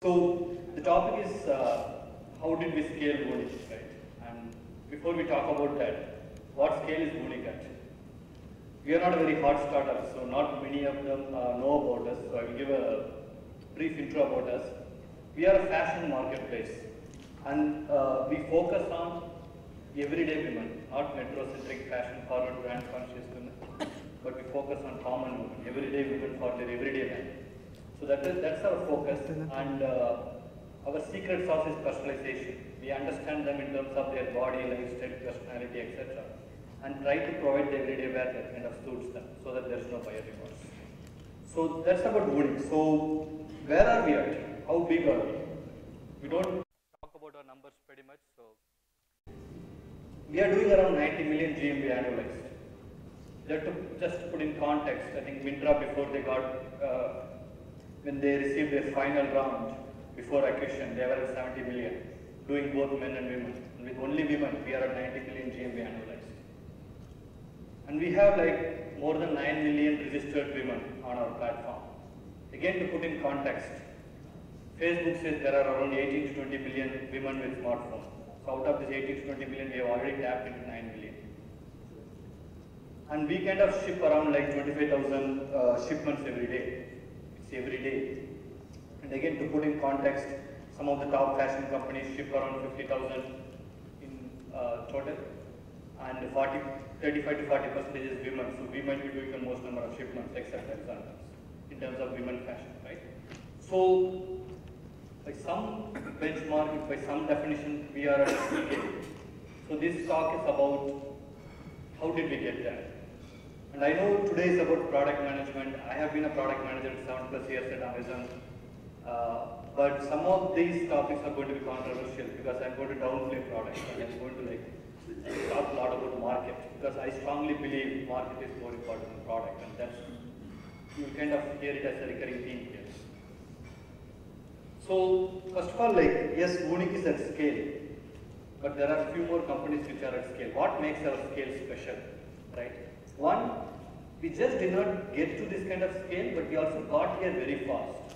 So the topic is how did we scale Woonik, right? And before we talk about that, what scale is Woonik at? We are not a very hot startup, so not many of them know about us. So I will give a brief intro about us. We are a fashion marketplace, and we focus on everyday women, not metro-centric fashion forward brand conscious women, but we focus on common women, everyday women for their everyday men. So that's our focus, and our secret sauce is personalization. We understand them in terms of their body, lifestyle, personality, etc., and try to provide the everyday wear that kind of suits them, so that there's no buyer remorse. So that's about Woonik. So where are we at? How big are we? We don't talk about our numbers pretty much. So we are doing around 90 million GMV annualized. Just to put in context, I think Myntra before they got when they received their final round before acquisition, they were at 70 million, doing both men and women. And with only women, we are at 90 million GMV annualized. And we have like more than 9 million registered women on our platform. Again, to put in context, Facebook says there are around 18 to 20 million women with smartphones. So out of this 18 to 20 million, we have already tapped into 9 million. And we kind of ship around like 25,000 shipments every day. It's every day. And again, to put in context, some of the top fashion companies ship around 50,000 in total, and 35 to 40% is women. So we might be doing the most number of shipments, except examples, in terms of women fashion, right? So by some benchmark, by some definition, we are at scale. So this talk is about how did we get there. And I know today is about product management. I have been a product manager for 7+ years at Amazon. But some of these topics are going to be controversial because I'm going to downplay products and I'm going to talk a lot about market, because I strongly believe market is more important than product, and that's, you kind of hear it as a recurring theme here. So first of all, yes, Woonik is at scale, but there are a few more companies which are at scale. What makes our scale special, right? One, we just did not get to this kind of scale, but we also got here very fast.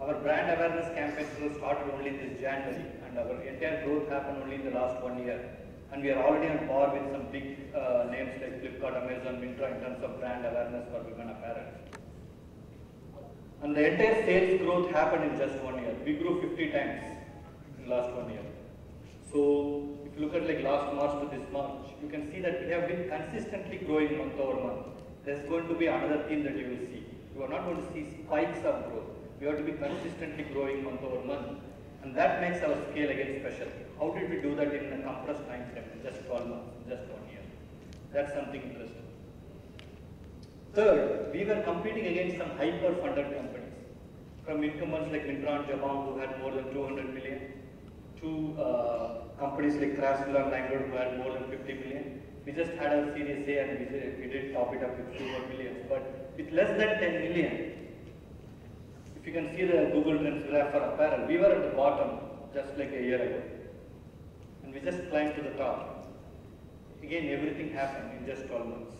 Our brand awareness campaign started only this January, and our entire growth happened only in the last 1 year. And we are already on par with some big names like Flipkart, Amazon, Myntra in terms of brand awareness for women apparel. And the entire sales growth happened in just 1 year. We grew 50 times in the last 1 year. So if you look at like last March to this March, you can see that we have been consistently growing month over month. There's going to be another theme that you will see. You are not going to see spikes of growth. We have to be consistently growing month over month. And that makes our scale again special. How did we do that in a compressed time frame, just 12 months, just 1 year? That's something interesting. Third, we were competing against some hyper-funded companies, from incumbents like Myntra and Jabong, who had more than 200 million, to companies like Craftsville and LimeRoad, who had more than 50 million. We just had our Series A and we did top it up with 2 more millions. But with less than 10 million, if you can see the Google Trends graph for apparel, we were at the bottom just like a year ago. And we just climbed to the top. Again, everything happened in just 12 months.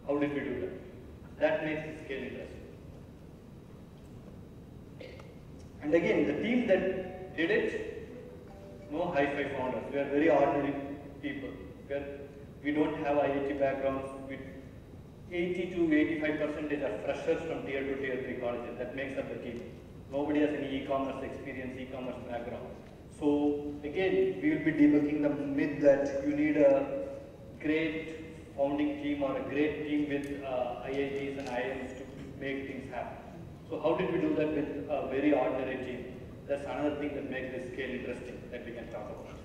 How did we do that? That makes the scale interesting. And again, the team that did it, no hi-fi founders. We are very ordinary people. We don't have IIT backgrounds. 80 to 85% are freshers from tier 2, tier 3 colleges. That makes up the team. Nobody has any e-commerce experience, e-commerce background. So again, we will be debunking the myth that you need a great founding team or a great team with IITs and IIMs to make things happen. So how did we do that with a very ordinary team? That's another thing that makes this scale interesting that we can talk about.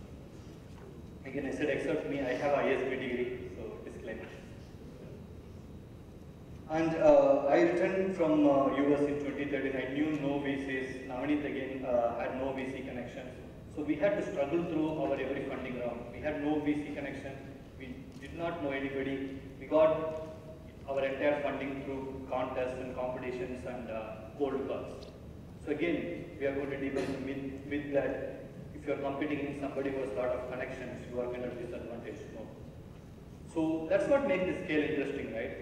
Again, I said except me, I have ISB degree, so disclaimer. And I returned from US in 2013. I knew no VCs. Navneet again had no VC connections. So we had to struggle through our every funding round. We had no VC connections. We did not know anybody. We got our entire funding through contests and competitions and cold calls. So again, we are going to debunk the myth that if you are competing with somebody who has a lot of connections, you are kind of disadvantaged. No. So that's what makes this scale interesting, right?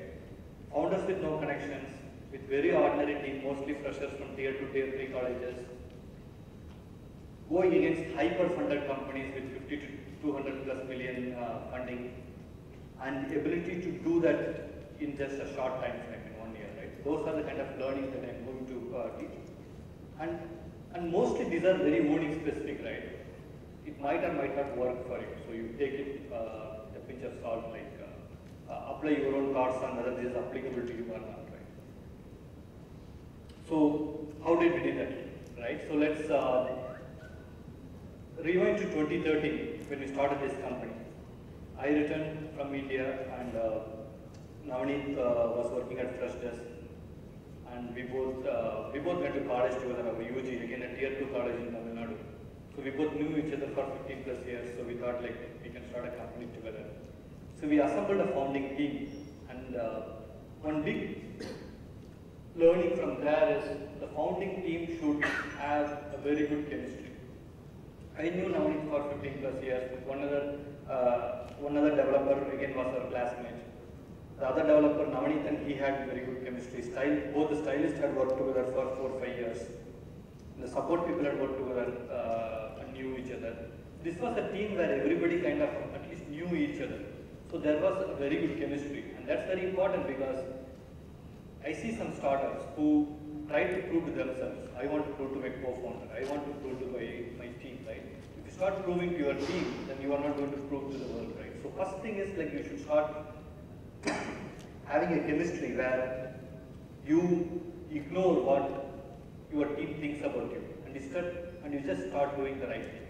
Founders with no connections, with very ordinary team, mostly freshers from tier 2, tier 3 colleges, going against hyper-funded companies with 50 to 200 plus million funding, and the ability to do that in just a short time frame, in 1 year, right? Those are the kind of learnings that I'm going to teach. And mostly these are very Wooning specific, right? It might or might not work for you. So you take it a pinch of salt, like apply your own thoughts on whether this is applicable to you or not, right? So how did we do that, right? So let's rewind to 2013 when we started this company. I returned from India and Navneet was working at Freshdesk, and we both went to college together, our UG, again a tier 2 college in Tamil Nadu. So we both knew each other for 15 plus years, so we thought like we can start a company together. So we assembled a founding team, and one big learning from there is the founding team should have a very good chemistry. I knew Navneet for 15 plus years. One other developer again was our classmate. The other developer, Navneet, and he had very good chemistry. Both the stylists had worked together for 4 or 5 years. The support people had worked together and knew each other. This was a team where everybody kind of at least knew each other. So there was a very good chemistry, and that's very important because I see some startups who try to prove to themselves. I want to prove to my co-founder. I want to prove to my team, right? If you start proving to your team, then you are not going to prove to the world, right? So first thing is like you should start having a chemistry where you ignore what your team thinks about you, and you just start doing the right thing.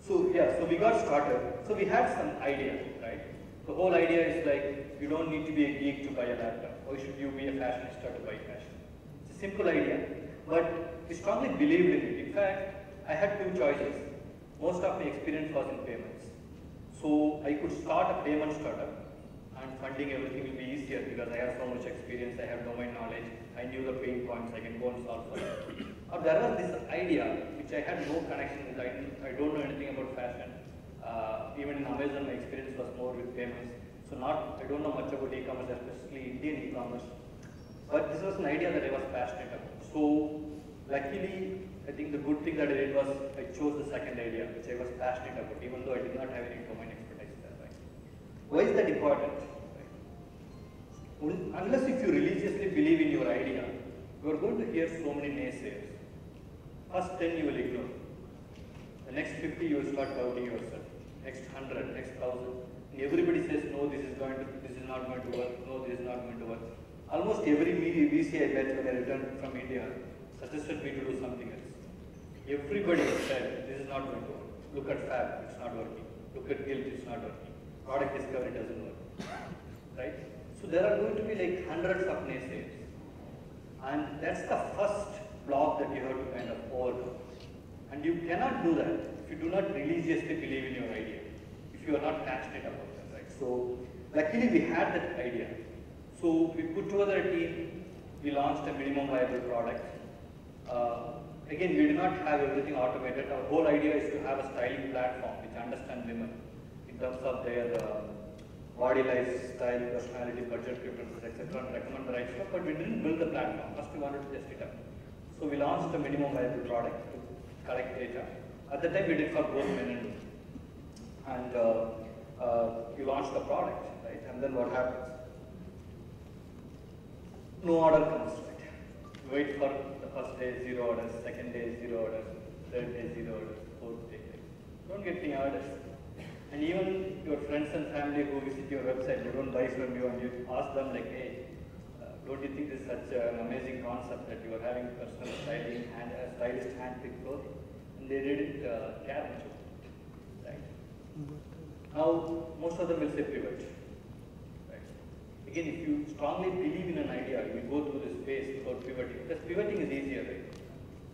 So yeah, so we got started. So we had some idea, right? The whole idea is like, you don't need to be a geek to buy a laptop. Why should you be a fashionista to buy fashion? It's a simple idea, but we strongly believed in it. In fact, I had 2 choices. Most of my experience was in payments. So I could start a payment startup, and funding everything will be easier because I have so much experience, I have domain knowledge, I knew the pain points, I can go and solve for it. Or there was this idea which I had no connection with. I don't know anything about fashion. Even in Amazon, my experience was more with payments. So I don't know much about e-commerce, especially Indian e-commerce. But this was an idea that I was passionate about. So luckily, I think the good thing that I did was I chose the second idea, which I was passionate about, even though I did not have any domain expertise there. Right? Why is that important? Right? Unless if you religiously believe in your idea, you are going to hear so many naysayers. First 10 you will ignore. The next 50 you will start doubting yourself. Next 100, next 1000. And everybody says, no, this is not going to work. No, this is not going to work. Almost every VC I met when I returned from India suggested me to do something else. Everybody said, this is not going to work. Look at Fab, it's not working. Look at Guild, it's not working. Product discovery doesn't work. Right? So there are going to be like hundreds of naysayers. And that's the first block that you have to kind of overcome. And you cannot do that if you do not religiously believe in your idea, if you are not passionate about that, right? So luckily we had that idea. So we put together a team, we launched a minimum viable product. Again, we did not have everything automated. Our whole idea is to have a styling platform which understands women in terms of their body, lifestyle, personality, budget preferences, etc., and recommend the right stuff. But we didn't build the platform. First, we wanted to test it out. So we launched a minimum viable product to collect data. At the time, we did for both men and women. And we launched the product, right? And then what happens? No order comes, right? You wait for the first day, 0 orders, second day, 0 orders, third day, 0 orders, fourth day. Don't get any orders. And even your friends and family who visit your website, they don't buy from you, and you ask them like, hey, don't you think this is such an amazing concept that you are having personal styling and a stylist hand-picked clothing? And they didn't care much about it, right? Now, most of them will say pivot. Again, if you strongly believe in an idea, you will go through this phase without pivoting. Because pivoting is easier, right?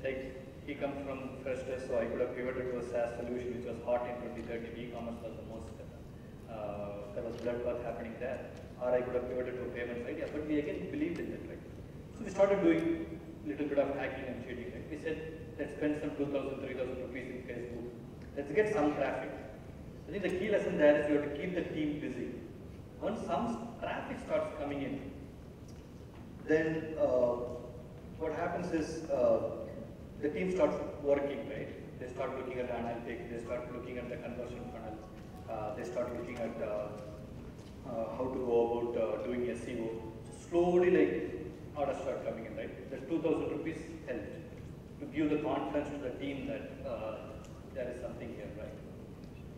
Like, he comes from Freshdesk, so I could have pivoted to a SaaS solution which was hot in 2013. E-commerce was the most, there was bloodbath happening there. Or I could have pivoted to a payments idea, but we again believed in that, right? So we started doing a little bit of hacking and cheating, right? We said, let's spend some 2,000, 3,000 rupees in Facebook. Let's get some traffic. I think the key lesson there is you have to keep the team busy. Once some traffic starts coming in, then what happens is the team starts working, right? They start looking at the analytics, they start looking at the conversion funnel, they start looking at how to go about doing SEO. So slowly, like, orders start coming in, right? The 2,000 rupees helped to give the confidence to the team that there is something here, right?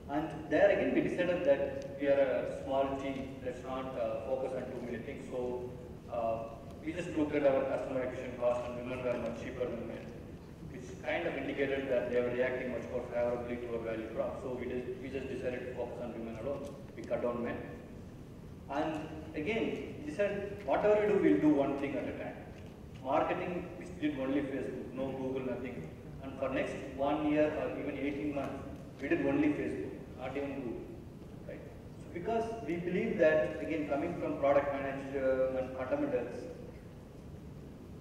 And there again, we decided that we are a small team, let's not focus on too many things. So we just looked at our customer acquisition cost, and women were much cheaper than men, which kind of indicated that they were reacting much more favorably to our value prop. So we just decided to focus on women alone. We cut down men. And again, we said, whatever we do, we'll do one thing at a time. Marketing, we did only Facebook, no Google, nothing. And for next 1 year or even 18 months, we did only Facebook, not even Google, right? So because we believe that, again, coming from product management fundamentals,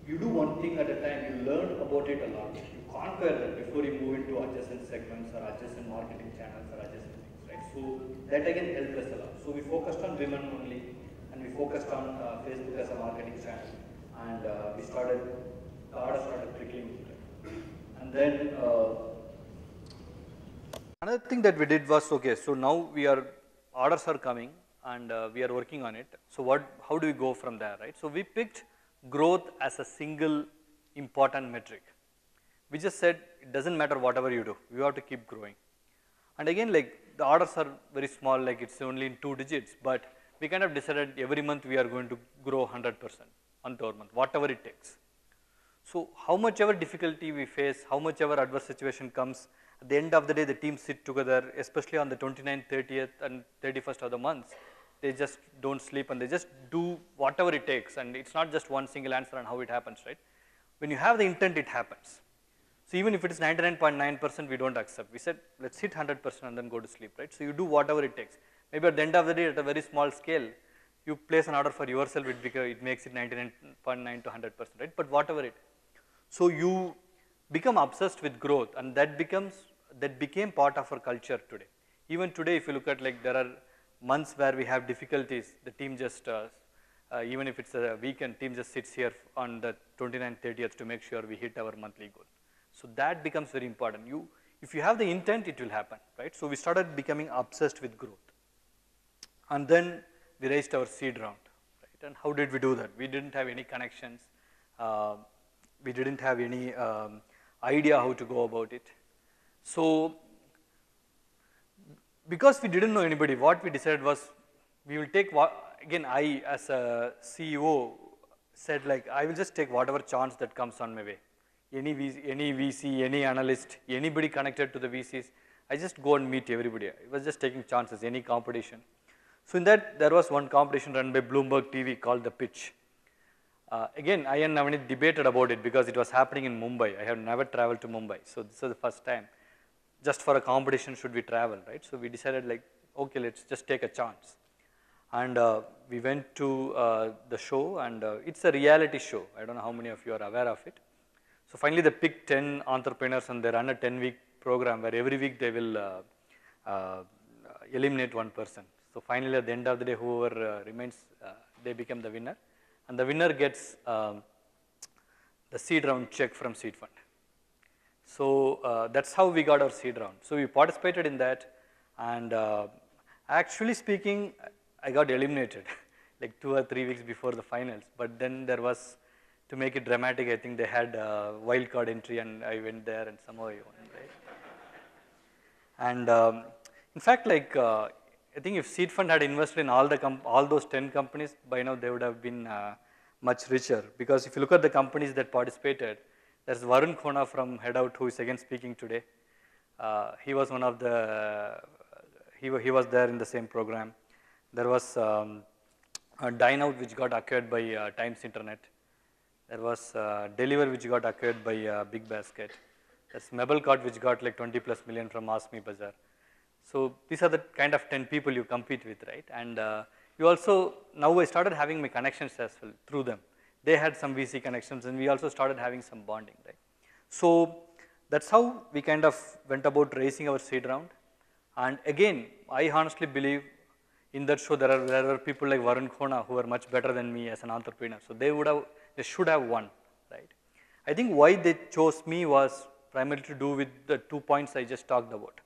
you do one thing at a time, you learn about it a lot. You conquer that before you move into adjacent segments or adjacent marketing channels or adjacent things, right? So that again helped us a lot. So we focused on women only, and we focused on Facebook as a marketing channel, and the order started trickling. And then another thing that we did was, okay, so now orders are coming, and we are working on it. So how do we go from there, right? So we picked growth as a single important metric. We just said it doesn't matter whatever you do, you have to keep growing. And again, like, the orders are very small, like it's only in 2 digits, but we kind of decided every month we are going to grow 100% on per month, whatever it takes. So how much ever difficulty we face, how much ever adverse situation comes, at the end of the day, the team sit together, especially on the 29th, 30th and 31st of the months. They just don't sleep, and they just do whatever it takes, and it's not just one single answer on how it happens, right? When you have the intent, it happens. So even if it is 99.9%, we don't accept. We said, let's hit 100% and then go to sleep, right? So you do whatever it takes. Maybe at the end of the day, at a very small scale, you place an order for yourself, it makes it 99.9 to 100%, right? But whatever it. So you become obsessed with growth, and that became part of our culture today. Even today, if you look at, like, there are months where we have difficulties, the team just, even if it's a weekend, team just sits here on the 29th, 30th to make sure we hit our monthly goal. So that becomes very important. If you have the intent, it will happen, right? So we started becoming obsessed with growth. And then we raised our seed round, right? And how did we do that? We didn't have any connections. We didn't have any idea how to go about it. So because we didn't know anybody, what we decided was, we will take again, I as a CEO said, like, I will just take whatever chance that comes on my way. Any VC, any analyst, anybody connected to the VCs, I just go and meet everybody. I was just taking chances, any competition. So in that, there was one competition run by Bloomberg TV called The Pitch. Again, I and Navneet debated about it because it was happening in Mumbai. I have never traveled to Mumbai, so this was the first time. Just for a competition, should we travel, right? So we decided, like, okay, let's just take a chance. And we went to the show, and it's a reality show. I don't know how many of you are aware of it. So finally, they picked 10 entrepreneurs, and they run a 10-week program where every week they will eliminate one person. So finally, at the end of the day, whoever remains, they become the winner. And the winner gets the seed round check from Seed Fund. So that's how we got our seed round. So we participated in that, and actually speaking, I got eliminated like 2 or 3 weeks before the finals. But then there was, to make it dramatic, I think they had a wild card entry, and I went there, and somehow I won, right? And in fact, like, I think if Seed Fund had invested in all those 10 companies, by now they would have been much richer. Because if you look at the companies that participated, there's Varun Khona from Headout, who is again speaking today. He was one of the, he was there in the same program. There was Dineout, which got acquired by Times Internet. There was Deliver, which got acquired by Big Basket. There's Mebelcot, which got like 20+ million from Ask Me Bazaar. So these are the kind of 10 people you compete with, right? And you also, now I started having my connections as well through them. They had some VC connections, and we also started having some bonding, right? So that's how we kind of went about raising our seed round. And again, I honestly believe in that show there are people like Varun Khona who are much better than me as an entrepreneur. So they should have won, right? I think why they chose me was primarily to do with the 2 points I just talked about.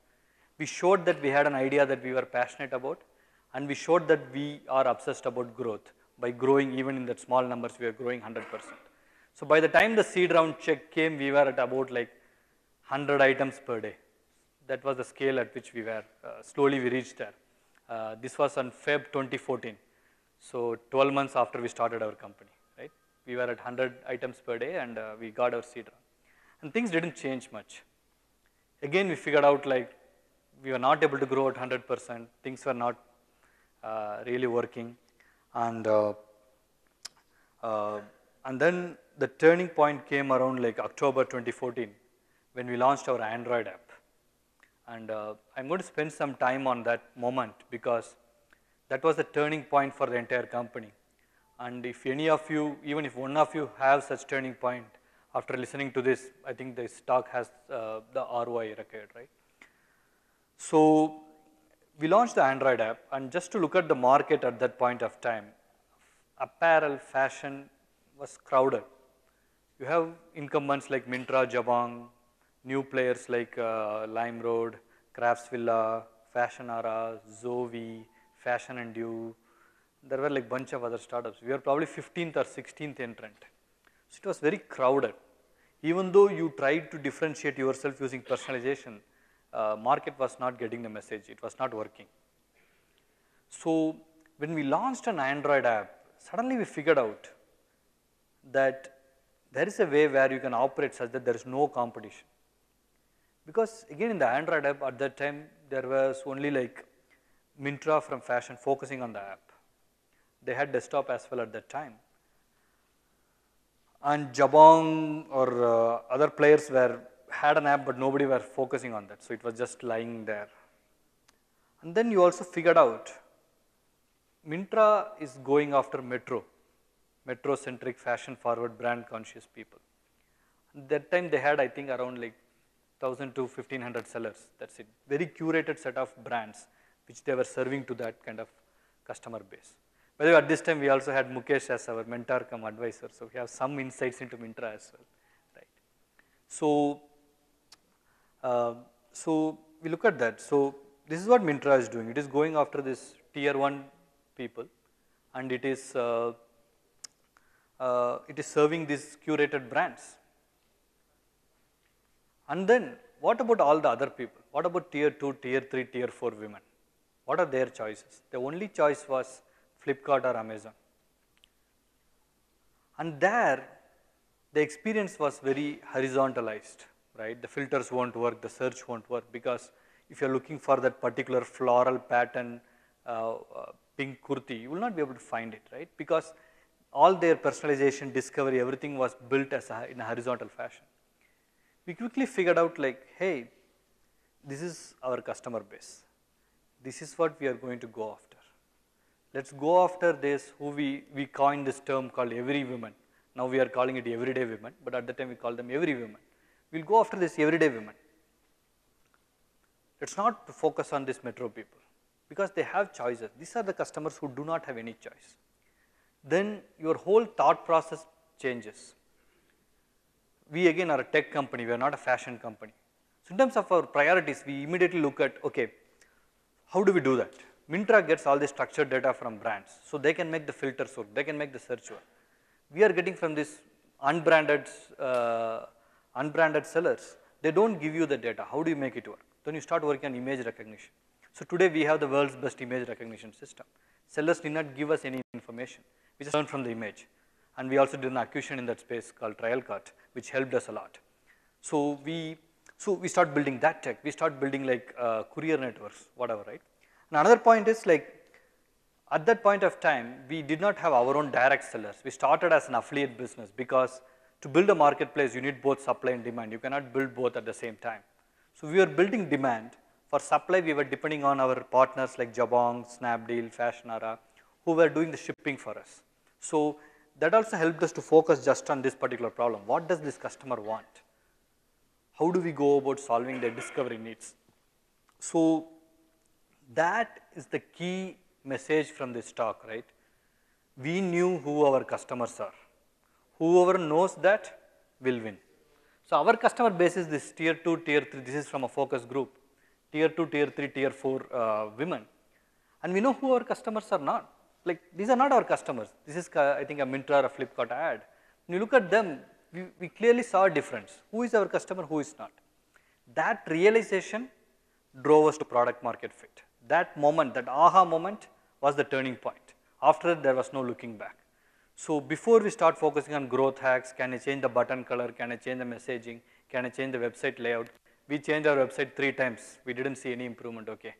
We showed that we had an idea that we were passionate about, and we showed that we are obsessed about growth. By growing even in that small numbers, we are growing 100%. So by the time the seed round check came, we were at about like 100 items per day. That was the scale at which we were. Slowly we reached there. This was on Feb 2014. So 12 months after we started our company, right? We were at 100 items per day, and we got our seed round. And things didn't change much. Again, we figured out like we were not able to grow at 100%. Things were not really working. And then the turning point came around like October 2014 when we launched our Android app. And I'm going to spend some time on that moment because that was the turning point for the entire company. And if any of you, even if one of you have such turning point, after listening to this, I think this talk has the ROI record, right? So we launched the Android app, and just to look at the market at that point of time, apparel, fashion was crowded. You have incumbents like Myntra, Jabong, new players like LimeRoad, Craftsvilla, Fashionara, Zoe, Fashion and Due. There were like bunch of other startups. We were probably 15th or 16th entrant. So it was very crowded. Even though you tried to differentiate yourself using personalization, market was not getting the message. It was not working. So when we launched an Android app, suddenly we figured out that there is a way where you can operate such that there is no competition. Because again, in the Android app at that time, there was only like Myntra from fashion focusing on the app. They had desktop as well at that time. And Jabong or other players had an app, but nobody were focusing on that. So it was just lying there. And then you also figured out Myntra is going after metro-centric, fashion-forward, brand-conscious people. At that time, they had, I think, around like 1,000 to 1,500 sellers. That's it. Very curated set of brands which they were serving to that kind of customer base. By the way, at this time, we also had Mukesh as our mentor cum advisor. So we have some insights into Myntra as well, right? So we look at that. So this is what Myntra is doing. It is going after this tier 1 people, and it is serving these curated brands. And then what about all the other people? What about tier 2, tier 3, tier 4 women? What are their choices? The only choice was Flipkart or Amazon. And there, the experience was very horizontalized, right? The filters won't work, the search won't work, because if you're looking for that particular floral pattern, pink kurti, you will not be able to find it, right? Because all their personalization, discovery, everything was built in a horizontal fashion. We quickly figured out like, hey, this is our customer base. This is what we are going to go after. Let's go after this, who we coined this term called every woman. Now we are calling it everyday women, but at the time we called them every woman. We'll go after this everyday women. Let's not focus on this metro people, because they have choices. These are the customers who do not have any choice. Then your whole thought process changes. We again are a tech company, we are not a fashion company. So in terms of our priorities, we immediately look at, okay, how do we do that? Myntra gets all the structured data from brands, so they can make the filters work, they can make the search work. We are getting from this unbranded sellers, they don't give you the data. How do you make it work? Then you start working on image recognition. So today we have the world's best image recognition system. Sellers did not give us any information. We just learned from the image. And we also did an acquisition in that space called Trialcart, which helped us a lot. So we start building that tech. We start building like courier networks, whatever, right? And another point is like, at that point of time, we did not have our own direct sellers. We started as an affiliate business, because to build a marketplace, you need both supply and demand. You cannot build both at the same time. So we were building demand. For supply, we were depending on our partners like Jabong, Snapdeal, Fashionara, who were doing the shipping for us. So that also helped us to focus just on this particular problem. What does this customer want? How do we go about solving their discovery needs? So that is the key message from this talk, right? We knew who our customers are. Whoever knows that will win. So our customer base is this tier 2, tier 3, this is from a focus group, tier 2, tier 3, tier 4 women. And we know who our customers are not. Like these are not our customers. This is I think a Myntra or a Flipkart ad. When you look at them, we clearly saw a difference. Who is our customer, who is not. That realization drove us to product market fit. That moment, that aha moment was the turning point. After that, there was no looking back. So before we start focusing on growth hacks, can I change the button color, can I change the messaging, can I change the website layout? We changed our website 3 times, we didn't see any improvement, okay.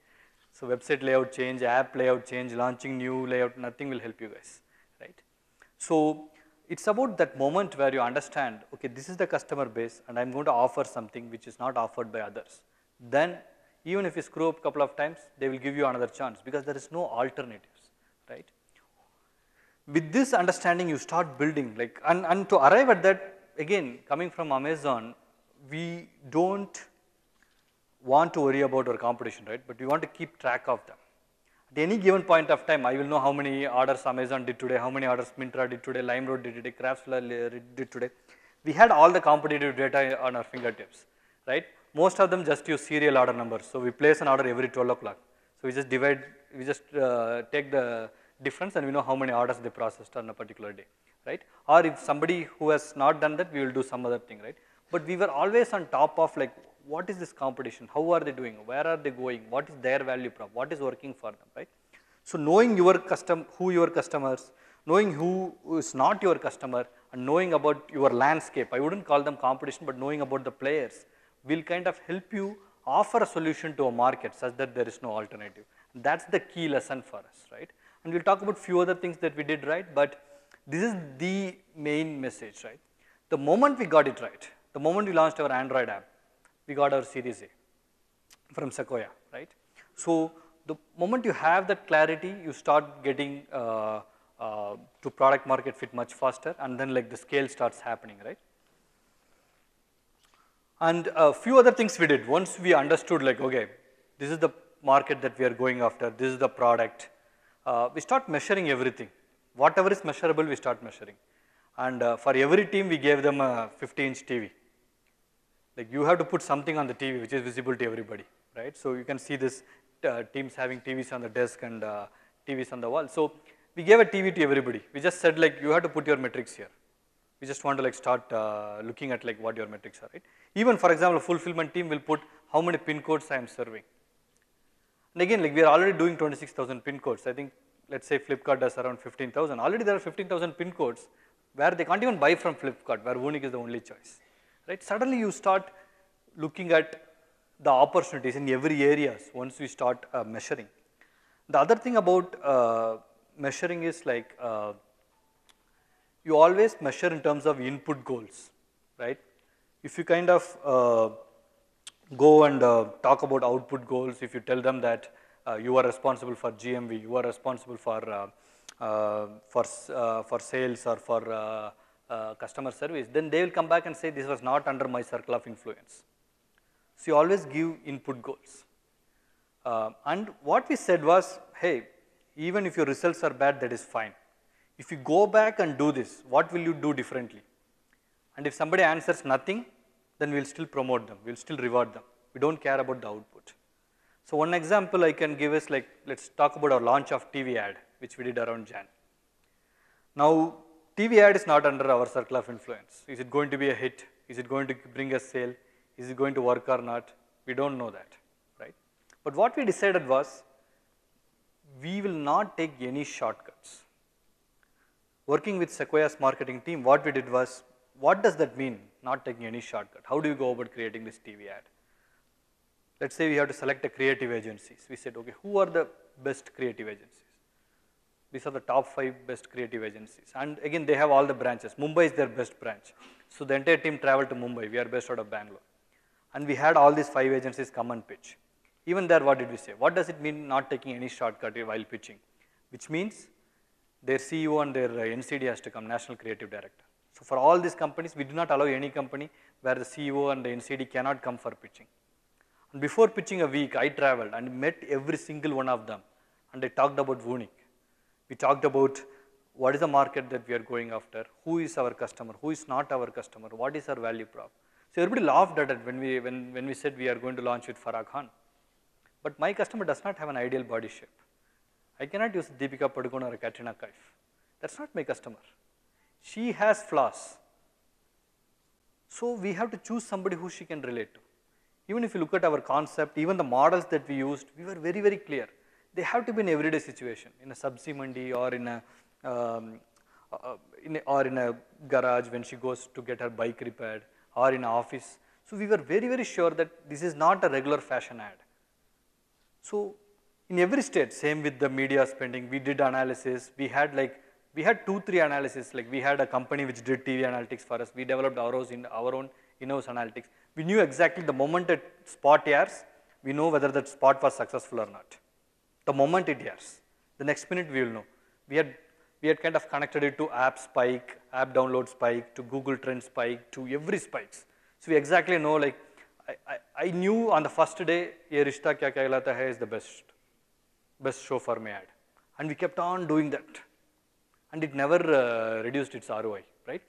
So website layout change, app layout change, launching new layout, nothing will help you guys, right. So it's about that moment where you understand, okay, this is the customer base and I'm going to offer something which is not offered by others. Then even if you screw up a couple of times, they will give you another chance because there is no alternatives, right. With this understanding, you start building like, and to arrive at that, again, coming from Amazon, we don't want to worry about our competition, right? But we want to keep track of them. At any given point of time, I will know how many orders Amazon did today, how many orders Myntra did today, LimeRoad did today, Craftsville did today. We had all the competitive data on our fingertips, right? Most of them just use serial order numbers. So we place an order every 12 o'clock. So we just divide, we just take the difference and we know how many orders they processed on a particular day, right? Or if somebody who has not done that, we will do some other thing, right? But we were always on top of like, what is this competition? How are they doing? Where are they going? What is their value prop? What is working for them, right? So knowing your who your customers, knowing who is not your customer, and knowing about your landscape, I wouldn't call them competition, but knowing about the players will kind of help you offer a solution to a market such that there is no alternative. That's the key lesson for us, right? And we'll talk about few other things that we did right, but this is the main message, right? The moment we got it right, the moment we launched our Android app, we got our Series A from Sequoia, right? So the moment you have that clarity, you start getting to product market fit much faster, and then like the scale starts happening, right? And a few other things we did. Once we understood like, okay, this is the market that we are going after, this is the product, we start measuring everything. Whatever is measurable, we start measuring. And for every team, we gave them a 50-inch TV. Like you have to put something on the TV which is visible to everybody, right? So you can see this teams having TVs on the desk and TVs on the wall. So we gave a TV to everybody. We just said like, you have to put your metrics here. We just want to like start looking at like what your metrics are, right? Even for example, a fulfillment team will put how many pin codes I am serving. And again, like we are already doing 26,000 pin codes. I think, let's say Flipkart does around 15,000. Already there are 15,000 pin codes where they can't even buy from Flipkart, where Vunic is the only choice, right? Suddenly you start looking at the opportunities in every areas once we start measuring. The other thing about measuring is like, you always measure in terms of input goals, right? If you kind of go and talk about output goals, if you tell them that you are responsible for GMV, you are responsible for sales or for customer service, then they will come back and say this was not under my circle of influence. So you always give input goals. And what we said was, hey, even if your results are bad, that is fine. If you go back and do this, what will you do differently? And if somebody answers nothing, then we'll still promote them, we'll still reward them. We don't care about the output. So one example I can give is like, let's talk about our launch of TV ad, which we did around Jan. Now, TV ad is not under our circle of influence. Is it going to be a hit? Is it going to bring us sale? Is it going to work or not? We don't know that, right? But what we decided was, we will not take any shortcuts. Working with Sequoia's marketing team, what we did was, what does that mean, not taking any shortcut? How do you go about creating this TV ad? Let's say we have to select a creative agencies. We said, okay, who are the best creative agencies? These are the top 5 best creative agencies. And again, they have all the branches. Mumbai is their best branch. So the entire team traveled to Mumbai. We are based out of Bangalore. And we had all these 5 agencies come and pitch. Even there, what did we say? What does it mean not taking any shortcut while pitching? Which means their CEO and their NCD has to come, National Creative Director. So for all these companies, we do not allow any company where the CEO and the NCD cannot come for pitching. And before pitching a week, I traveled and met every single one of them. And I talked about Vunic. We talked about what is the market that we are going after, who is our customer, who is not our customer, what is our value prop. So everybody laughed at it when we said we are going to launch with Farah Khan. But my customer does not have an ideal body shape. I cannot use Deepika Padukone or Katrina Kaif. That's not my customer. She has flaws. So we have to choose somebody who she can relate to. Even if you look at our concept, even the models that we used, we were very, very clear. They have to be in everyday situation, in a sabzi mandi or in a garage when she goes to get her bike repaired or in an office. So we were very, very sure that this is not a regular fashion ad. So in every state, same with the media spending, we did analysis. We had 2-3 analysis. Like we had a company which did TV analytics for us. We developed our own in-house analytics. We knew exactly the moment a spot airs, we know whether that spot was successful or not. The moment it airs, the next minute we will know. We had kind of connected it to app spike, app download spike, to Google Trend spike, to every spikes. So we exactly know, like, I knew on the first day, Ye Rishta Kya Kehlata Hai is the best show for my ad. And we kept on doing that. And it never reduced its ROI, right?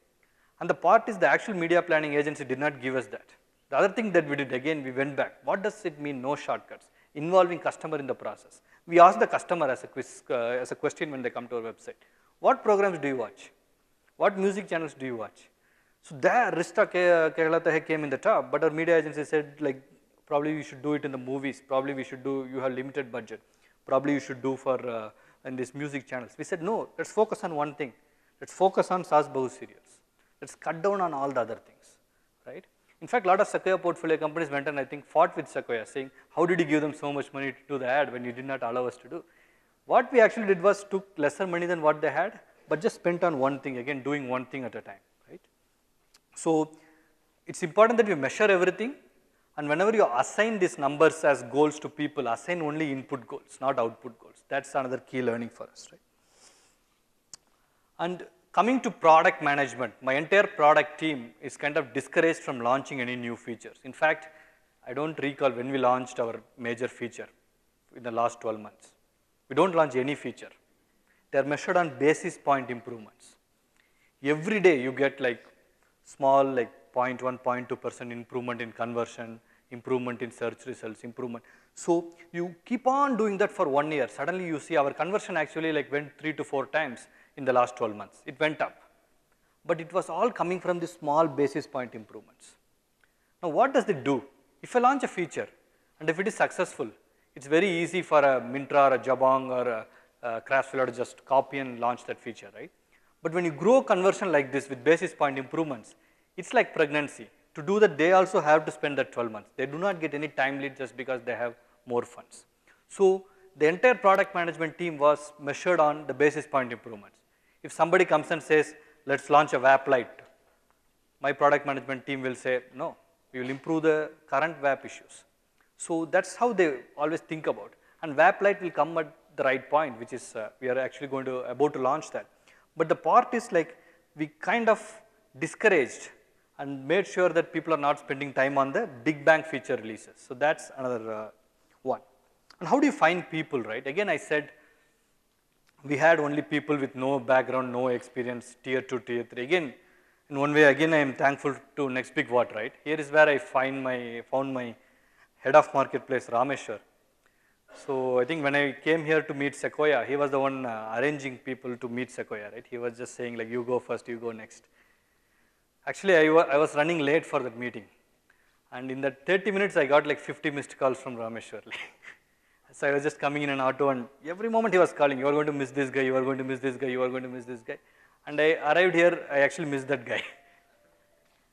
And the part is the actual media planning agency did not give us that. The other thing that we did, again, we went back. What does it mean, no shortcuts? Involving customer in the process. We asked the customer as a question when they come to our website. What programs do you watch? What music channels do you watch? So there, Rishta Kehlata Hai came in the top, but our media agency said, like, probably you should do it in the movies. Probably we should do, you have limited budget. Probably you should do for in these music channels. We said, no, let's focus on one thing. Let's focus on Saas Bahu serials. Let's cut down on all the other things, right? In fact, a lot of Sequoia portfolio companies went and I think fought with Sequoia, saying, how did you give them so much money to do the ad when you did not allow us to do? What we actually did was took lesser money than what they had, but just spent on one thing, again, doing one thing at a time, right? So it's important that we measure everything, and whenever you assign these numbers as goals to people, assign only input goals, not output goals. That's another key learning for us, right? And coming to product management, my entire product team is kind of discouraged from launching any new features. In fact, I don't recall when we launched our major feature in the last 12 months. We don't launch any feature. They are measured on basis point improvements. Every day you get like small, like 0.1, 0.2% improvement in conversion, improvement in search results, improvement. So you keep on doing that for 1 year. Suddenly you see our conversion actually like went 3 to 4 times in the last 12 months. It went up. But it was all coming from the small basis point improvements. Now what does it do? If I launch a feature and if it is successful, it's very easy for a Myntra or a Jabong or a Craftsville to just copy and launch that feature, right? But when you grow conversion like this with basis point improvements, it's like pregnancy. To do that, they also have to spend that 12 months. They do not get any time lead just because they have more funds. So the entire product management team was measured on the basis point improvements. If somebody comes and says, let's launch a WAP Lite, my product management team will say, no, we will improve the current WAP issues. So that's how they always think about. And WAP Lite will come at the right point, which is we are actually about to launch that. But the part is like we kind of discouraged and made sure that people are not spending time on the big bang feature releases. So that's another one. And how do you find people, right? Again, I said we had only people with no background, no experience, tier 2, tier 3. Again, in one way, again, I am thankful to Next Big What, right? Here is where I found my head of marketplace, Rameshwar. So I think when I came here to meet Sequoia, he was the one arranging people to meet Sequoia, right? He was just saying like, you go first, you go next. Actually, I was running late for that meeting. And in that 30 minutes, I got like 50 missed calls from Rameshwar. So I was just coming in an auto and every moment he was calling, you are going to miss this guy, you are going to miss this guy, you are going to miss this guy. And I arrived here, I actually missed that guy.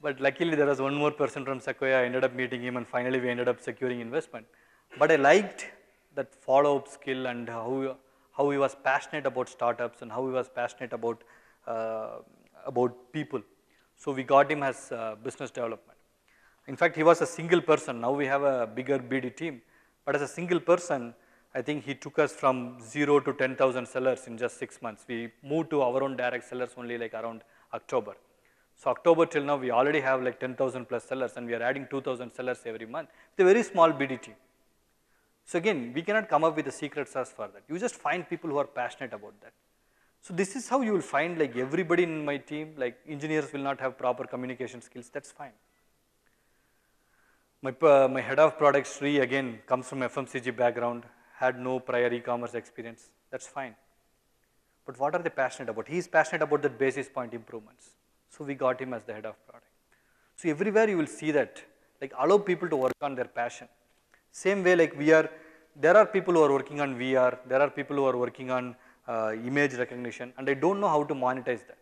But luckily there was one more person from Sequoia, I ended up meeting him and finally we ended up securing investment. But I liked that follow-up skill and how he was passionate about startups and how he was passionate about people. So we got him as business development. In fact, he was a single person. Now we have a bigger BD team. But as a single person, I think he took us from 0 to 10,000 sellers in just 6 months. We moved to our own direct sellers only like around October. So October till now, we already have like 10,000 plus sellers and we are adding 2,000 sellers every month. It's a very small BD team. So again, we cannot come up with a secret sauce for that. You just find people who are passionate about that. So this is how you will find like everybody in my team, like engineers will not have proper communication skills, that's fine. My head of product, Sri, again, comes from FMCG background, had no prior e-commerce experience. That's fine. But what are they passionate about? He is passionate about the basis point improvements. So we got him as the head of product. So everywhere you will see that, like allow people to work on their passion. Same way like there are people who are working on VR, there are people who are working on image recognition, and I don't know how to monetize that.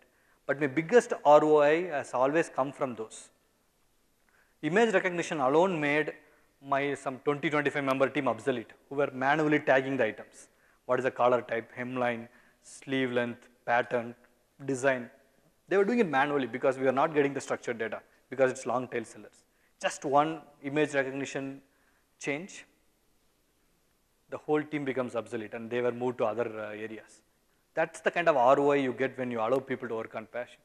But my biggest ROI has always come from those. Image recognition alone made my some 20-25 member team obsolete, who were manually tagging the items. What is the collar type, hemline, sleeve length, pattern, design. They were doing it manually because we are not getting the structured data because it's long tail sellers. Just one image recognition change, the whole team becomes obsolete and they were moved to other areas. That's the kind of ROI you get when you allow people to work on passion.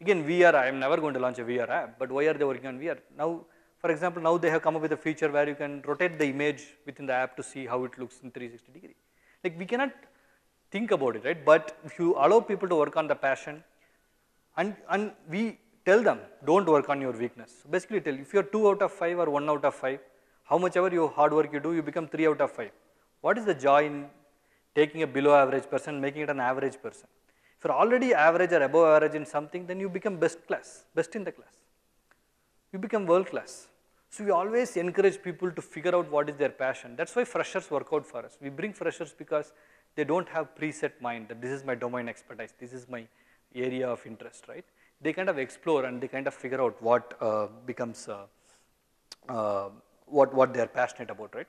Again, VR, I am never going to launch a VR app, but why are they working on VR? Now, for example, now they have come up with a feature where you can rotate the image within the app to see how it looks in 360 degree. Like we cannot think about it, right? But if you allow people to work on the passion, and we tell them, don't work on your weakness. So basically tell, if you're 2 out of 5 or 1 out of 5, how much ever you hard work you do, you become 3 out of 5. What is the joy in taking a below average person, making it an average person? If you're already average or above average in something, then you become best class, best in the class. You become world class. So we always encourage people to figure out what is their passion. That's why freshers work out for us. We bring freshers because they don't have preset mind that this is my domain expertise, this is my area of interest, right? They kind of explore and they kind of figure out what becomes, what they are passionate about, right?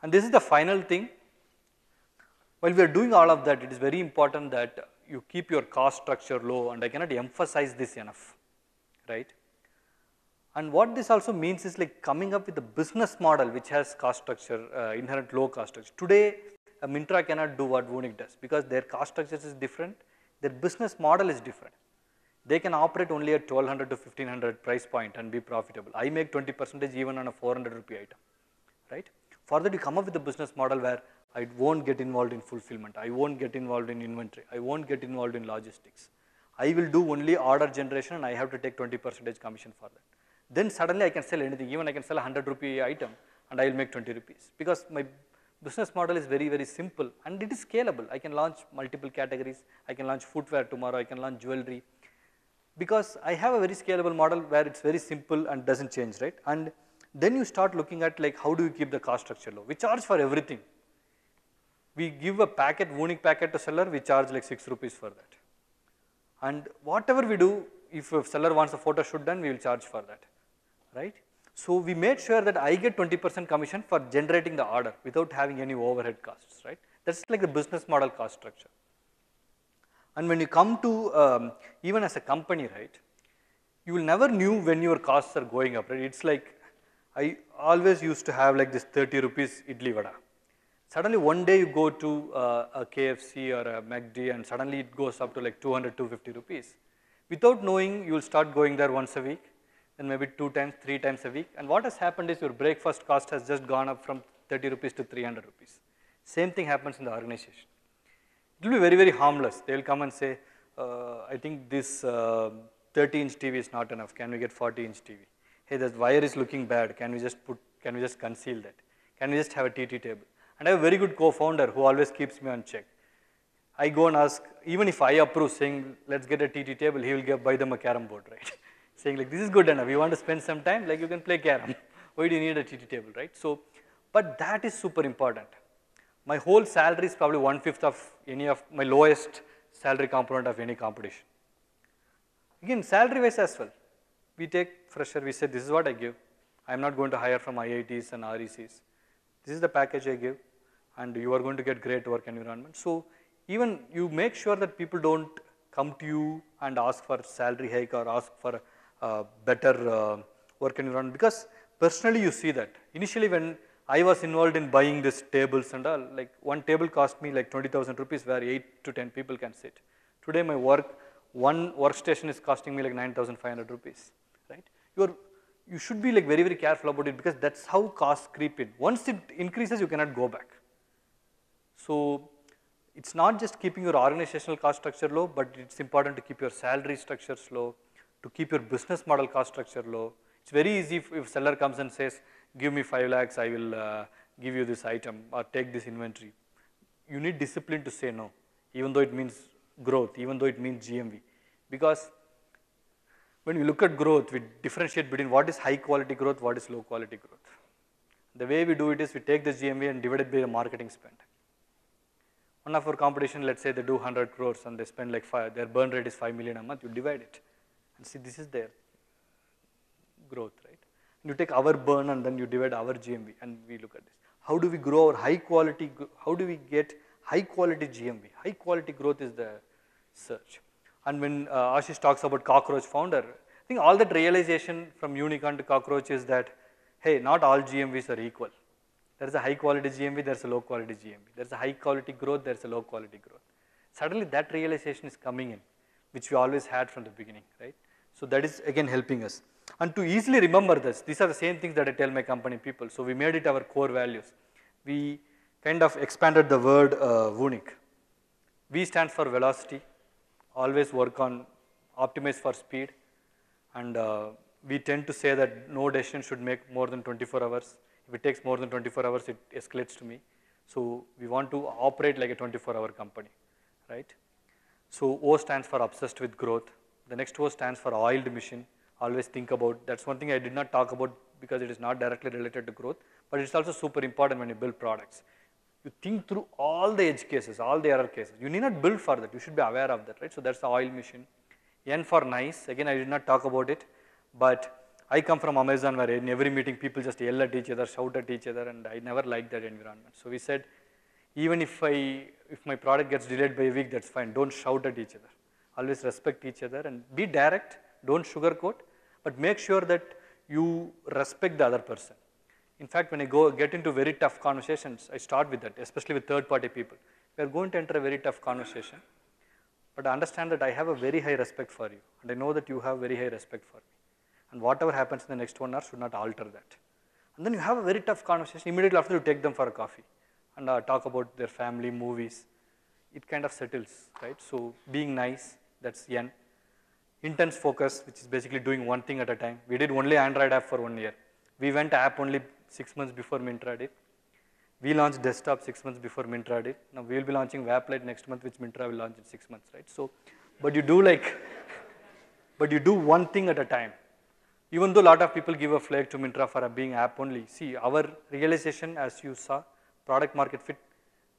And this is the final thing. While we are doing all of that, it is very important that you keep your cost structure low, and I cannot emphasize this enough, right? And what this also means is like coming up with a business model which has cost structure, inherent low cost structure. Today, a Myntra cannot do what Vunic does because their cost structure is different, their business model is different. They can operate only at 1200 to 1500 price point and be profitable. I make 20% even on a 400 rupee item, right? For that, you come up with a business model where I won't get involved in fulfillment, I won't get involved in inventory, I won't get involved in logistics. I will do only order generation and I have to take 20% commission for that. Then suddenly I can sell anything, even I can sell a 100 rupee item and I will make 20 rupees because my business model is very, very simple and it is scalable. I can launch multiple categories, I can launch footwear tomorrow, I can launch jewelry because I have a very scalable model where it's very simple and doesn't change, right? And then you start looking at like how do you keep the cost structure low? We charge for everything. We give a packet, Vunic packet to seller, we charge like 6 rupees for that. And whatever we do, if a seller wants a photo shoot done, we will charge for that, right? So we made sure that I get 20% commission for generating the order without having any overhead costs, right? That's like the business model cost structure. And when you come to, even as a company, right, you will never knew when your costs are going up, right? It's like, I always used to have like this 30 rupees idli vada. Suddenly one day you go to a KFC or a McD and suddenly it goes up to like 200, 250 rupees. Without knowing, you will start going there once a week, then maybe 2 times, 3 times a week. And what has happened is your breakfast cost has just gone up from 30 rupees to 300 rupees. Same thing happens in the organization. It will be very, very harmless. They will come and say, I think this 30-inch TV is not enough. Can we get 40-inch TV? Hey, the wire is looking bad. Can we just conceal that? Can we just have a TT table? And I have a very good co-founder who always keeps me on check. I go and ask, even if I approve saying, let's get a TT table, he will buy them a carom board, right? Saying like, this is good enough. You want to spend some time, like you can play carom. Why do you need a TT table, right? So, but that is super important. My whole salary is probably 1/5 of any of my lowest salary component of any competition. Again, salary wise as well. We take fresher, we say, this is what I give. I am not going to hire from IITs and RECs. This is the package I give, and you are going to get great work environment. So even you make sure that people don't come to you and ask for salary hike or ask for better work environment, because personally you see that. Initially when I was involved in buying these tables and all, like one table cost me like 20,000 rupees where 8 to 10 people can sit. Today my one workstation is costing me like 9,500 rupees, right? You should be like very, very careful about it because that's how costs creep in. Once it increases, you cannot go back. So it's not just keeping your organizational cost structure low, but it's important to keep your salary structures low, to keep your business model cost structure low. It's very easy if seller comes and says, give me 5 lakhs, I will give you this item or take this inventory. You need discipline to say no, even though it means growth, even though it means GMV. Because when we look at growth, we differentiate between what is high quality growth, what is low quality growth. The way we do it is we take this GMV and divide it by the marketing spend. One of our competition, let's say they do 100 crores and they spend like their burn rate is 5 million a month, you divide it and see this is their growth, right? And you take our burn and then you divide our GMV and we look at this. How do we grow our high quality, how do we get high quality GMV? High quality growth is the search. And when Ashish talks about Cockroach founder, I think all that realization from Unicorn to Cockroach is that, hey, not all GMVs are equal. There's a high quality GMV, there's a low quality GMV. There's a high quality growth, there's a low quality growth. Suddenly that realization is coming in, which we always had from the beginning, right? So that is again helping us. And to easily remember this, these are the same things that I tell my company people. So we made it our core values. We kind of expanded the word VUNIC. V stands for velocity, always work on optimize for speed. And we tend to say that no decision should make more than 24 hours. If it takes more than 24 hours, it escalates to me. So we want to operate like a 24-hour company, right? So O stands for obsessed with growth. The next O stands for oiled mission. Always think about, that's one thing I did not talk about because it is not directly related to growth, but it's also super important when you build products. You think through all the edge cases, all the error cases. You need not build for that, you should be aware of that, right? So that's the oil mission. N for nice, again I did not talk about it, but I come from Amazon where in every meeting people just yell at each other, shout at each other, and I never liked that environment. So we said, even if my product gets delayed by a week, that's fine, don't shout at each other. Always respect each other and be direct, don't sugarcoat, but make sure that you respect the other person. In fact, when I get into very tough conversations, I start with that, especially with third-party people. We are going to enter a very tough conversation, but I understand that I have a very high respect for you, and I know that you have very high respect for me. And whatever happens in the next 1 hour should not alter that. And then you have a very tough conversation. Immediately after, you take them for a coffee and talk about their family, movies. It kind of settles, right? So being nice, that's N. Intense focus, which is basically doing one thing at a time. We did only Android app for 1 year. We went app only 6 months before Myntra did. We launched desktop 6 months before Myntra did. Now we will be launching Vaplite next month, which Myntra will launch in 6 months, right? So, but you do one thing at a time. Even though a lot of people give a flag to Myntra for being app only, see our realization, as you saw, product market fit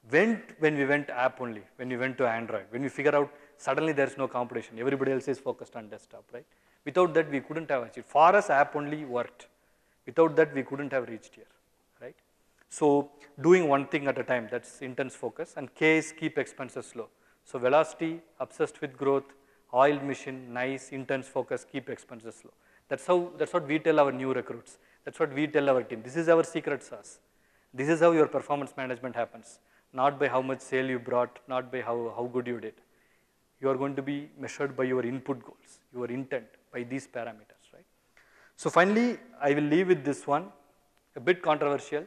went when we went app only, when we went to Android, when we figure out suddenly there is no competition, everybody else is focused on desktop, right? Without that we couldn't have achieved. For us app only worked. Without that we couldn't have reached here, right? So doing one thing at a time, that's intense focus, and K is keep expenses low. So velocity, obsessed with growth, oiled mission, nice, intense focus, keep expenses low. That's what we tell our new recruits. That's what we tell our team. This is our secret sauce. This is how your performance management happens. Not by how much sale you brought, not by how good you did. You are going to be measured by your input goals, your intent, by these parameters, right? So finally, I will leave with this one, a bit controversial.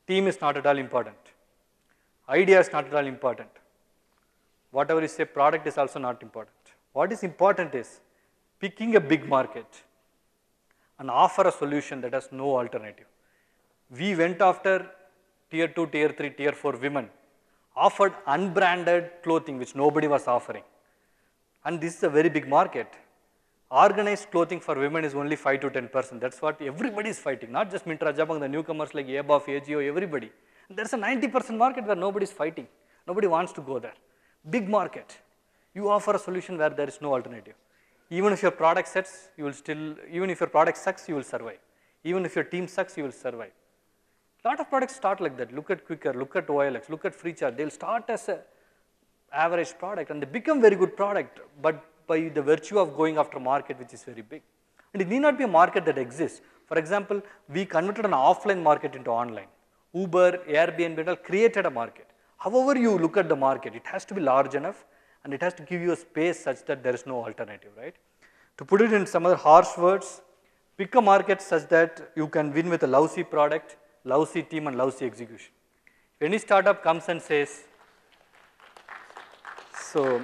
Team is not at all important. Idea is not at all important. Whatever you say, product is also not important. What is important is picking a big market and offer a solution that has no alternative. We went after tier 2, tier 3, tier 4 women, offered unbranded clothing which nobody was offering. And this is a very big market. Organized clothing for women is only 5 to 10%. That's what everybody is fighting, not just Myntra, Jabang, the newcomers like ABOF, AGO, everybody. There's a 90% market where nobody is fighting. Nobody wants to go there. Big market. You offer a solution where there is no alternative. Even if your product sucks, you will survive. Even if your team sucks, you will survive. A lot of products start like that. Look at Quicker, look at OLX, look at Freecharge. They'll start as an average product and they become very good product, but by the virtue of going after a market which is very big. And it need not be a market that exists. For example, we converted an offline market into online. Uber, Airbnb all created a market. However you look at the market, it has to be large enough and it has to give you a space such that there is no alternative, right? To put it in some other harsh words, pick a market such that you can win with a lousy product, lousy team and lousy execution. If any startup comes and says, so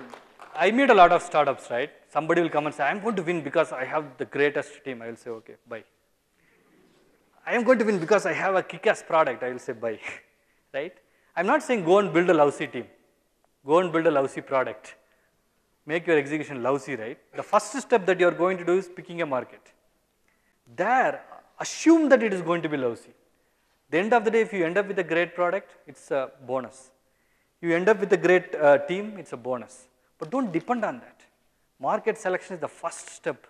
I meet a lot of startups, right? somebody will come and say, I'm going to win because I have the greatest team. I will say, okay, bye. I am going to win because I have a kick-ass product. I will say, bye, right? I'm not saying go and build a lousy team. Go and build a lousy product. Make your execution lousy, right? The first step that you are going to do is picking a market. There, assume that it is going to be lousy. The end of the day, if you end up with a great product, it's a bonus. You end up with a great team, it's a bonus. But don't depend on that. Market selection is the first step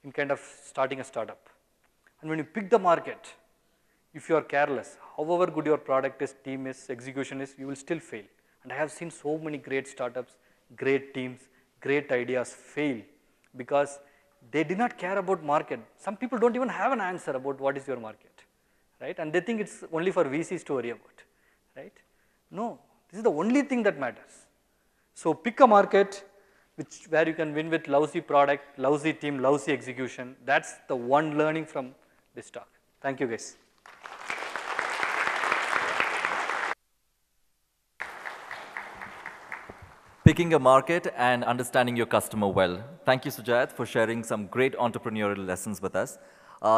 in kind of starting a startup. And when you pick the market, if you are careless, however good your product is, team is, execution is, you will still fail. And I have seen so many great startups, great teams, great ideas fail because they did not care about market. Some people don't even have an answer about what is your market, right? And they think it's only for VCs to worry about, right? No, this is the only thing that matters. So pick a market where you can win with lousy product, lousy team, lousy execution. That's the one learning from this talk. Thank you, guys. Picking a market and understanding your customer well. Thank you, Sujayat, for sharing some great entrepreneurial lessons with us.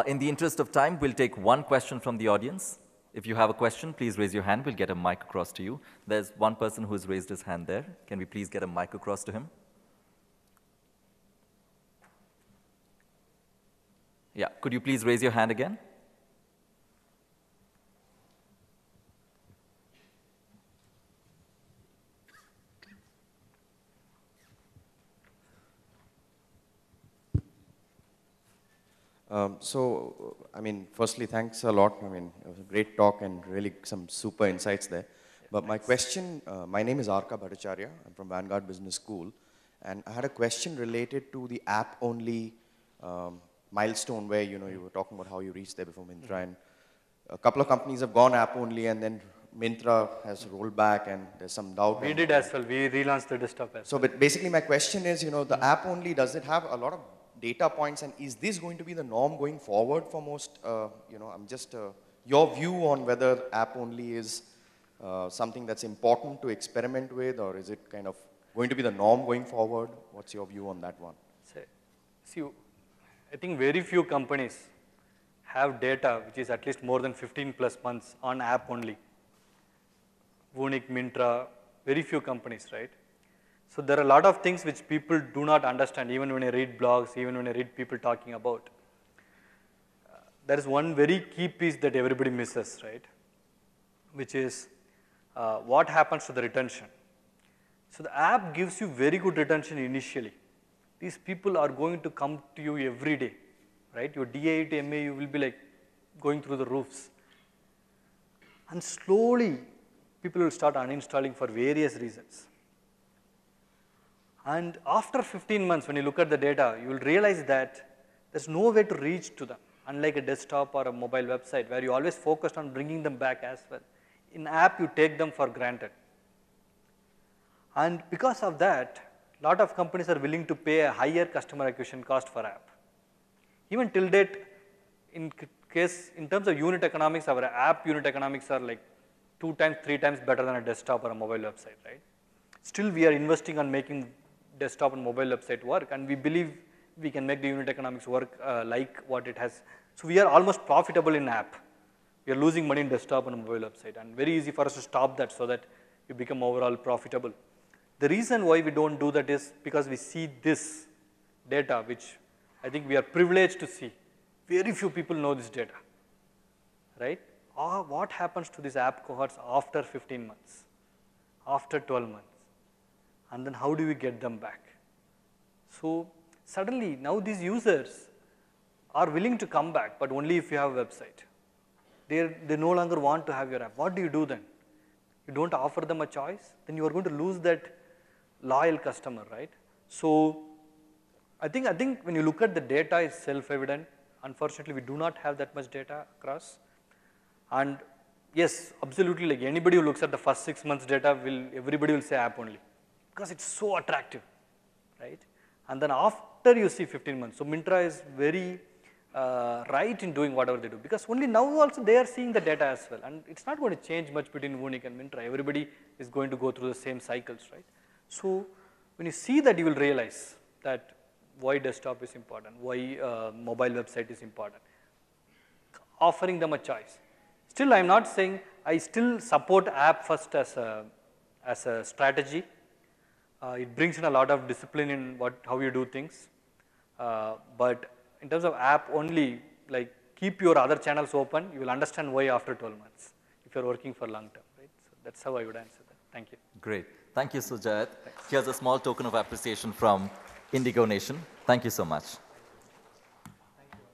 In the interest of time, we'll take one question from the audience. If you have a question, please raise your hand. We'll get a mic across to you. There's one person who's raised his hand there. Can we please get a mic across to him? Yeah, could you please raise your hand again? I mean, firstly, thanks a lot. I mean, it was a great talk and really some super insights there. But my question, my name is Arka Bhattacharya. I'm from Vanguard Business School. And I had a question related to the app-only milestone where, you were talking about how you reached there before Myntra. And a couple of companies have gone app-only and then Myntra has rolled back and there's some doubt. We did as well. We relaunched the desktop as well. So, but basically my question is, the app-only, does it have a lot of data points, and is this going to be the norm going forward for most, I'm just, your view on whether app only is something that's important to experiment with, or is it kind of going to be the norm going forward? What's your view on that one? See, I think very few companies have data which is at least more than 15 plus months on app only. Vunic, Myntra, very few companies, right? So there are a lot of things which people do not understand, even when I read blogs, even when I read people talking about. There is one very key piece that everybody misses, right? Which is what happens to the retention. So the app gives you very good retention initially. These people are going to come to you every day, right? Your DAE to MAU will be like going through the roofs. And slowly, people will start uninstalling for various reasons. And after 15 months, when you look at the data, you will realize that there's no way to reach to them, unlike a desktop or a mobile website where you always focused on bringing them back as well. In app, you take them for granted. And because of that, a lot of companies are willing to pay a higher customer acquisition cost for app. Even till date, in terms of unit economics, our app unit economics are like 2 times, 3 times better than a desktop or a mobile website, right? Still, we are investing on making desktop and mobile website work, and we believe we can make the unit economics work like what it has. So we are almost profitable in app. We are losing money in desktop and mobile website, and very easy for us to stop that so that we become overall profitable. The reason why we don't do that is because we see this data, which I think we are privileged to see. Very few people know this data, right? What happens to these app cohorts after 15 months, after 12 months? And then how do we get them back? So suddenly now these users are willing to come back, but only if you have a website. They no longer want to have your app. What do you do then? You don't offer them a choice, then you are going to lose that loyal customer, right? So I think when you look at the data, it's self-evident. Unfortunately, we do not have that much data across. And yes, absolutely, like anybody who looks at the first 6 months data, everybody will say app only, because it's so attractive, right? And then after you see 15 months, so Myntra is very right in doing whatever they do, because only now also they are seeing the data as well, and it's not going to change much between Vunic and Myntra. Everybody is going to go through the same cycles, right? So when you see that, you will realize that why desktop is important, why mobile website is important, offering them a choice. Still, I'm not saying, I still support app first as a strategy. It brings in a lot of discipline in how you do things. But in terms of app only, like keep your other channels open, you will understand why after 12 months, if you're working for long term, right? So that's how I would answer that. Thank you. Great. Thank you, Sujat. Here's a small token of appreciation from Indigo Nation. Thank you so much.